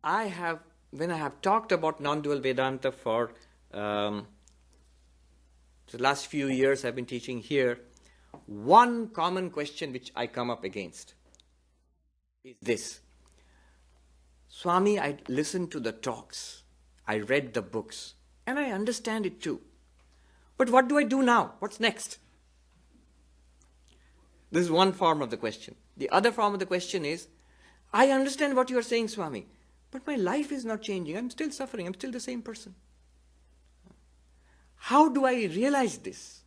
when I have talked about non-dual Vedanta for the last few years I've been teaching here, one common question which I come up against is this. Swami, I listened to the talks, I read the books, and I understand it too. But what do I do now? What's next? This is one form of the question. The other form of the question is, I understand what you are saying, Swami, but my life is not changing. I'm still suffering. I'm still the same person. How do I realize this?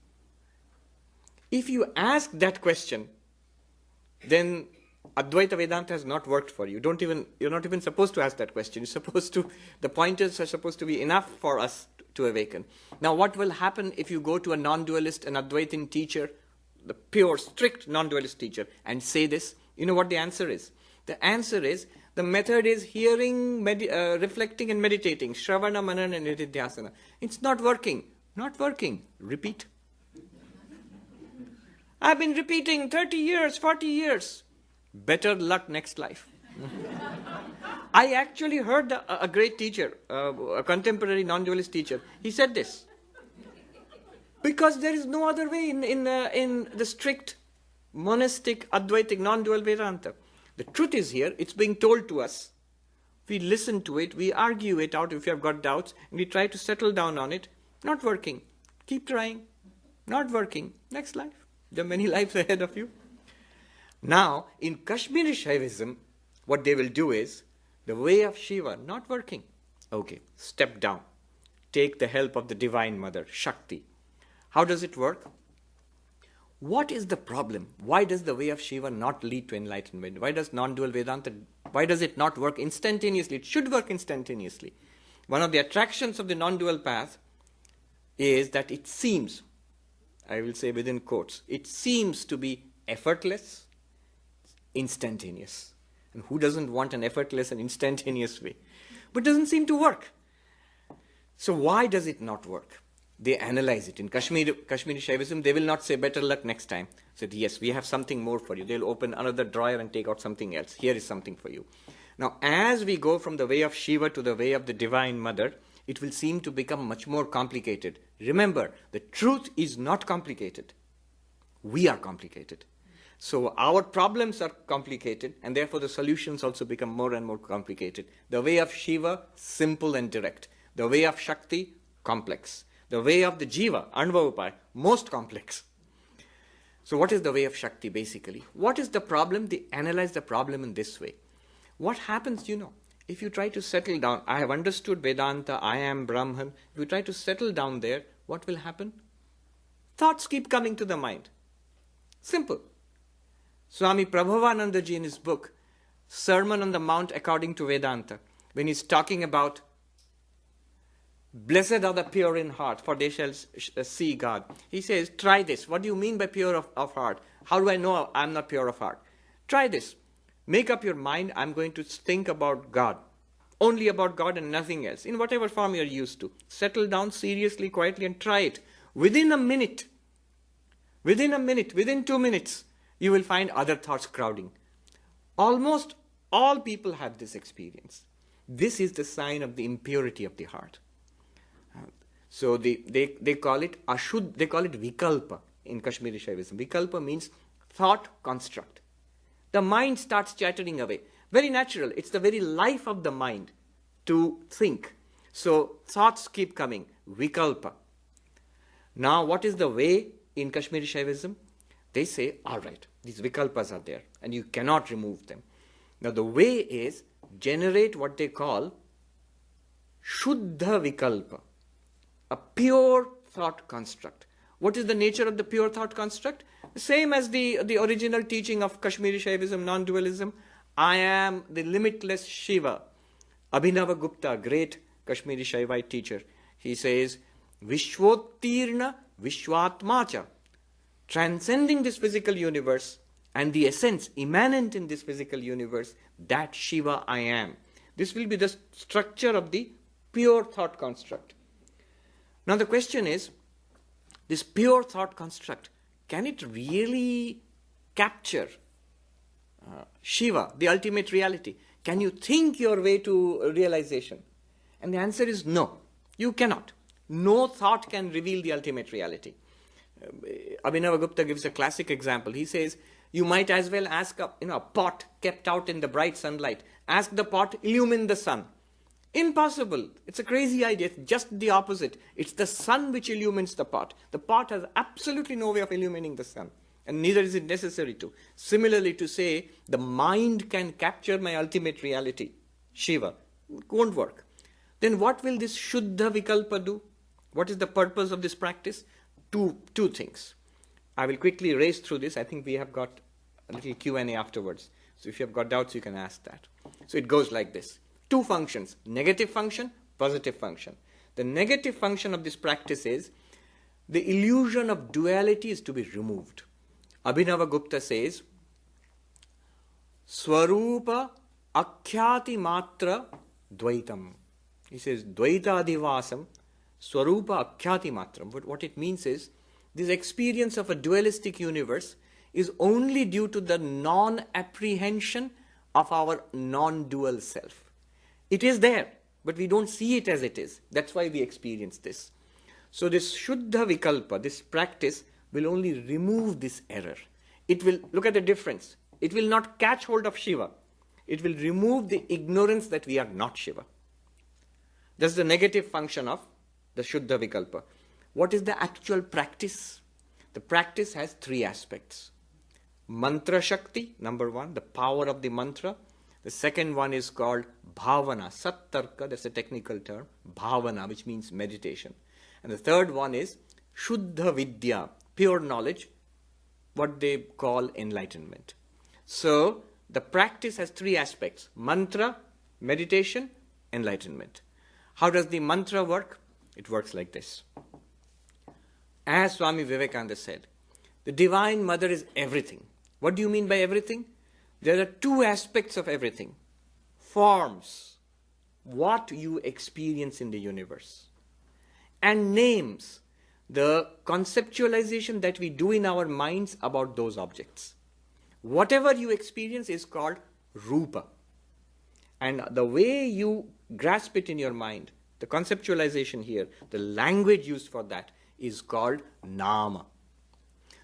If you ask that question, then Advaita Vedanta has not worked for you. You're not even supposed to ask that question. The pointers are supposed to be enough for us to awaken. Now, what will happen if you go to a non-dualist, an Advaitin teacher, the pure, strict non-dualist teacher, and say this? You know what the answer is? The answer is, the method is hearing, reflecting and meditating. Shravana, Manana and Nididhyasana. It's not working. Not working. Repeat. I've been repeating 30 years, 40 years. Better luck next life. I actually heard a great teacher, a contemporary non-dualist teacher. He said this. Because there is no other way in the strict monastic, Advaitic, non-dual Vedanta. The truth is here, it's being told to us. We listen to it, we argue it out if we have got doubts, and we try to settle down on it. Not working. Keep trying. Not working. Next life. There are many lives ahead of you. Now, in Kashmiri Shaivism, what they will do is, the way of Shiva, not working. Okay, step down. Take the help of the Divine Mother, Shakti. How does it work? What is the problem? Why does the way of Shiva not lead to enlightenment? Why does non-dual Vedanta, why does it not work instantaneously? It should work instantaneously. One of the attractions of the non-dual path is that it seems, I will say within quotes, it seems to be effortless, instantaneous. And who doesn't want an effortless and instantaneous way? But it doesn't seem to work. So why does it not work? They analyze it. In Kashmiri Shaivism, they will not say better luck next time. Said, yes, we have something more for you. They'll open another drawer and take out something else. Here is something for you. Now, as we go from the way of Shiva to the way of the Divine Mother, it will seem to become much more complicated. Remember, the truth is not complicated. We are complicated. So our problems are complicated, and therefore the solutions also become more and more complicated. The way of Shiva, simple and direct. The way of Shakti, complex. The way of the Jiva, Anvavapaya, most complex. So what is the way of Shakti basically? What is the problem? They analyze the problem in this way. What happens, if you try to settle down, I have understood Vedanta, I am Brahman. If you try to settle down there, what will happen? Thoughts keep coming to the mind. Simple. Swami Prabhavanandaji in his book, Sermon on the Mount According to Vedanta, when he's talking about blessed are the pure in heart, for they shall see God. He says, try this. What do you mean by pure of heart? How do I know I'm not pure of heart? Try this. Make up your mind, I'm going to think about God. Only about God and nothing else, in whatever form you're used to. Settle down seriously, quietly, and try it. Within 2 minutes, you will find other thoughts crowding. Almost all people have this experience. This is the sign of the impurity of the heart. So they call it they call it vikalpa in Kashmiri Shaivism. Vikalpa means thought construct. The mind starts chattering away. Very natural. It's the very life of the mind to think. So thoughts keep coming. Vikalpa. Now what is the way in Kashmiri Shaivism? They say, all right, these vikalpas are there and you cannot remove them. Now the way is generate what they call Shuddha Vikalpa. A pure thought construct. What is the nature of the pure thought construct? Same as the original teaching of Kashmiri Shaivism, non-dualism. I am the limitless Shiva. Abhinava Gupta, great Kashmiri Shaivite teacher, he says, Vishwottirna Vishwatmacha, transcending this physical universe and the essence immanent in this physical universe, that Shiva I am. This will be the structure of the pure thought construct. Now the question is, this pure thought construct, can it really capture Shiva, the ultimate reality? Can you think your way to realization? And the answer is no. You cannot. No thought can reveal the ultimate reality. Abhinavagupta gives a classic example. He says, you might as well ask a pot kept out in the bright sunlight. Ask the pot, illumine the sun. Impossible. It's a crazy idea. It's just the opposite. It's the sun which illumines the pot. The pot has absolutely no way of illumining the sun. And neither is it necessary to. Similarly, to say, the mind can capture my ultimate reality, Shiva, it won't work. Then what will this Shuddha Vikalpa do? What is the purpose of this practice? Two things. I will quickly race through this. I think we have got a little Q&A afterwards. So if you have got doubts, you can ask that. So it goes like this. Two functions, negative function, positive function. The negative function of this practice is the illusion of duality is to be removed. Abhinavagupta says, Swarupa akhyati matra dvaitam. He says, Dvaita adhivasam, Swarupa akhyati matram. But what it means is, this experience of a dualistic universe is only due to the non-apprehension of our non-dual self. It is there, but we don't see it as it is. That's why we experience this. So this Shuddha Vikalpa, this practice, will only remove this error. It will, look at the difference. It will not catch hold of Shiva. It will remove the ignorance that we are not Shiva. That's the negative function of the Shuddha Vikalpa. What is the actual practice? The practice has three aspects. Mantra Shakti, number one, the power of the mantra. The second one is called Bhavana, Sattarka, that's a technical term, Bhavana, which means meditation. And the third one is Shuddha Vidya, pure knowledge, what they call enlightenment. So, the practice has three aspects, mantra, meditation, enlightenment. How does the mantra work? It works like this. As Swami Vivekananda said, the Divine Mother is everything. What do you mean by everything? There are two aspects of everything. Forms, what you experience in the universe. And names, the conceptualization that we do in our minds about those objects. Whatever you experience is called Rupa. And the way you grasp it in your mind, the conceptualization here, the language used for that is called Nama.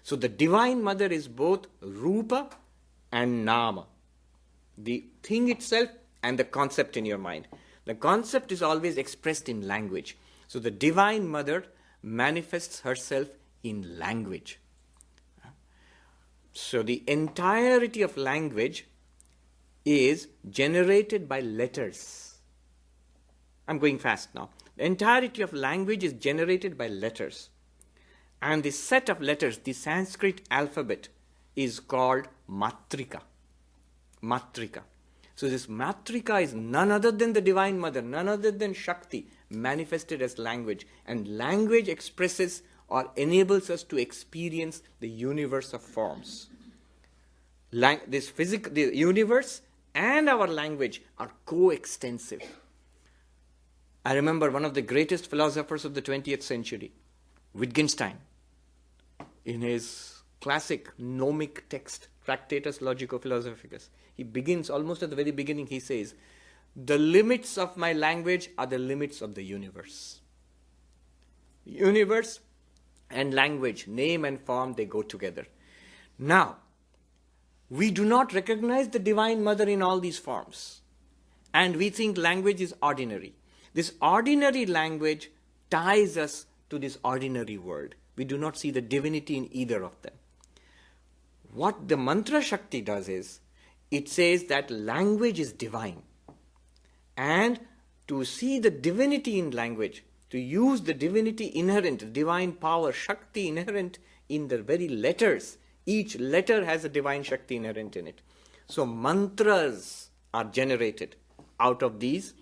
So the Divine Mother is both Rupa and Nama. The thing itself and the concept in your mind. The concept is always expressed in language. So the Divine Mother manifests herself in language. So the entirety of language is generated by letters. I'm going fast now. The entirety of language is generated by letters. And the set of letters, the Sanskrit alphabet, is called Matrika. Matrika. So this Matrika is none other than the Divine Mother, none other than Shakti, manifested as language. And language expresses or enables us to experience the universe of forms. The universe and our language are coextensive. I remember one of the greatest philosophers of the 20th century, Wittgenstein, in his classic gnomic text, Tractatus Logico-Philosophicus, he begins, almost at the very beginning, he says, the limits of my language are the limits of the universe. Universe and language, name and form, they go together. Now, we do not recognize the Divine Mother in all these forms. And we think language is ordinary. This ordinary language ties us to this ordinary world. We do not see the divinity in either of them. What the Mantra Shakti does is, it says that language is divine. And to see the divinity in language, to use the divinity inherent, divine power, Shakti inherent in the very letters, each letter has a divine Shakti inherent in it. So mantras are generated out of these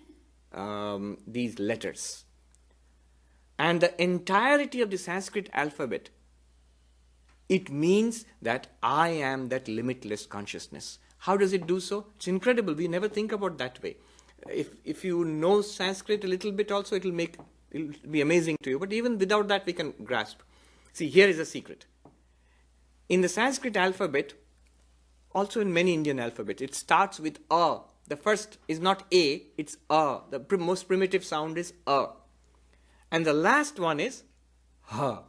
letters. And the entirety of the Sanskrit alphabet, it means that I am that limitless consciousness. How does it do so? It's incredible. We never think about that way. If you know Sanskrit a little bit also, it'll be amazing to you. But even without that, we can grasp. See, here is a secret. In the Sanskrit alphabet, also in many Indian alphabets, it starts with A The first is not A, it's A. The most primitive sound is A. And the last one is H.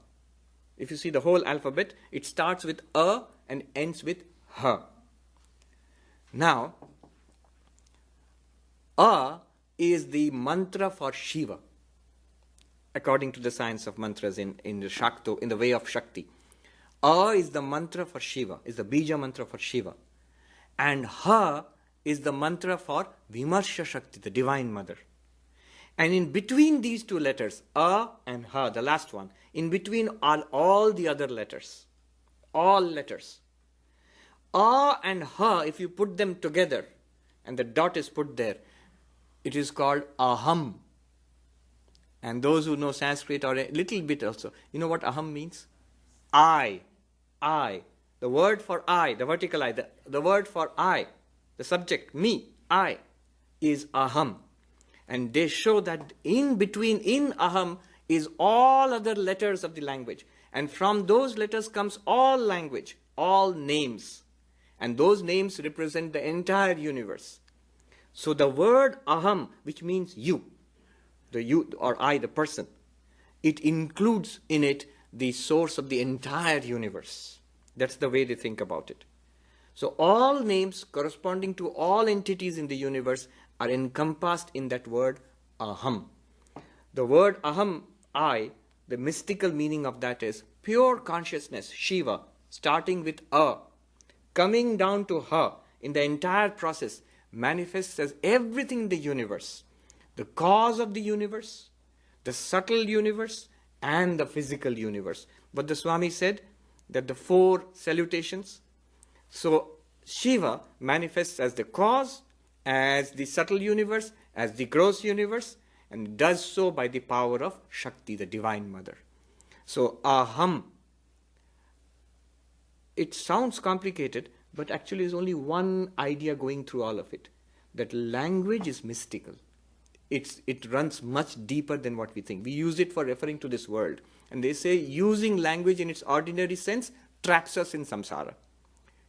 If you see the whole alphabet, it starts with A and ends with H. Now, A is the mantra for Shiva, according to the science of mantras in the Shakto, in the way of Shakti. A is the mantra for Shiva, is the Bija mantra for Shiva. And Ha is the mantra for Vimarsha Shakti, the Divine Mother. And in between these two letters, A and Ha, the last one, in between are all the other letters. All letters. A and Ha, if you put them together, and the dot is put there, it is called Aham. And those who know Sanskrit or a little bit also, you know what Aham means? I. The word for I, the vertical I, the word for I, the subject, me, I, is Aham. And they show that in between, in Aham, is all other letters of the language. And from those letters comes all language, all names. And those names represent the entire universe. So the word Aham, which means you, the you or I, the person, it includes in it the source of the entire universe. That's the way they think about it. So all names corresponding to all entities in the universe are encompassed in that word Aham. The word Aham, I, the mystical meaning of that is pure consciousness, Shiva, starting with A, coming down to Ha, in the entire process, manifests as everything in the universe. The cause of the universe, the subtle universe, and the physical universe. But the Swami said that the 4 salutations, so Shiva manifests as the cause, as the subtle universe, as the gross universe, and does so by the power of Shakti, the Divine Mother. So Aham, it sounds complicated, but actually is only one idea going through all of it, that language is mystical. It runs much deeper than what we think. We use it for referring to this world. And they say using language in its ordinary sense traps us in samsara.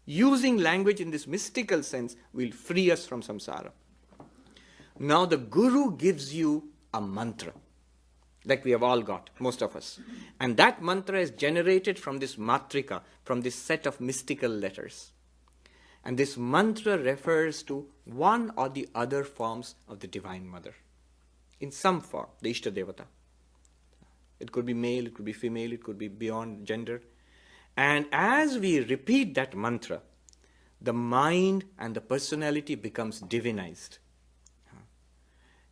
Using language in this mystical sense will free us from samsara. Now the Guru gives you a mantra, like we have all got, most of us. And that mantra is generated from this matrika, from this set of mystical letters. And this mantra refers to one or the other forms of the Divine Mother. In some form, the Ishta Devata. It could be male, it could be female, it could be beyond gender. And as we repeat that mantra, the mind and the personality becomes divinized.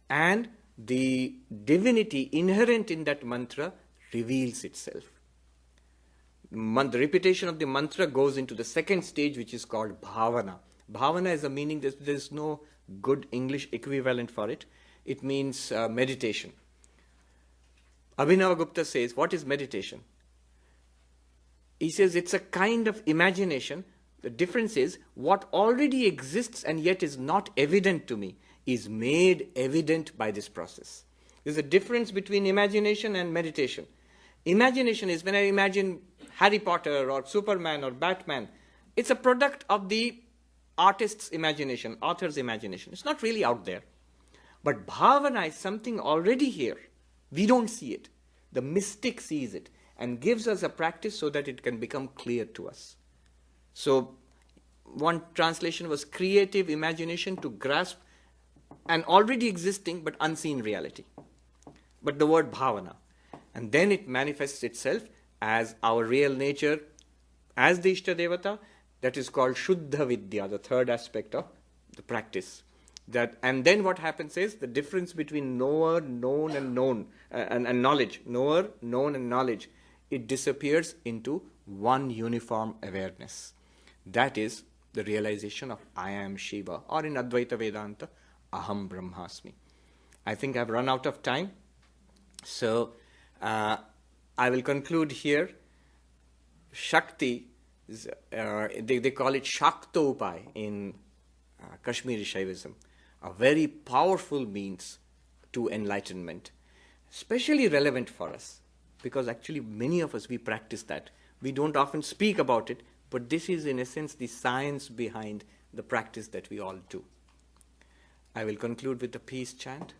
And the divinity inherent in that mantra reveals itself. The repetition of the mantra goes into the second stage, which is called bhavana. Bhavana is a meaning, there's no good English equivalent for it. It means meditation. Abhinavagupta says, what is meditation? He says it's a kind of imagination. The difference is what already exists and yet is not evident to me is made evident by this process. There's a difference between imagination and meditation. Imagination is when I imagine Harry Potter or Superman or Batman. It's a product of the artist's imagination, author's imagination. It's not really out there. But bhavana is something already here. We don't see it. The mystic sees it and gives us a practice so that it can become clear to us. So one translation was creative imagination to grasp an already existing but unseen reality. But the word bhavana. And then it manifests itself as our real nature, as the Ishta Devata. That is called Shuddha Vidya, the third aspect of the practice. And then what happens is the difference between knower, known, and known, and knowledge. Knower, known, and knowledge. It disappears into one uniform awareness. That is the realization of I am Shiva, or in Advaita Vedanta, Aham Brahmasmi. I think I've run out of time. So I will conclude here. Shakti, they call it Shaktopai in Kashmiri Shaivism, a very powerful means to enlightenment, especially relevant for us, because actually many of us, we practice that. We don't often speak about it, but this is in essence the science behind the practice that we all do. I will conclude with the peace chant.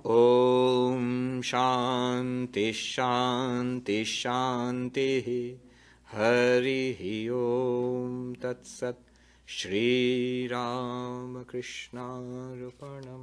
Om Shanti Shanti Shanti Hari Om Tat Sat Shri Ramakrishna Arpanam.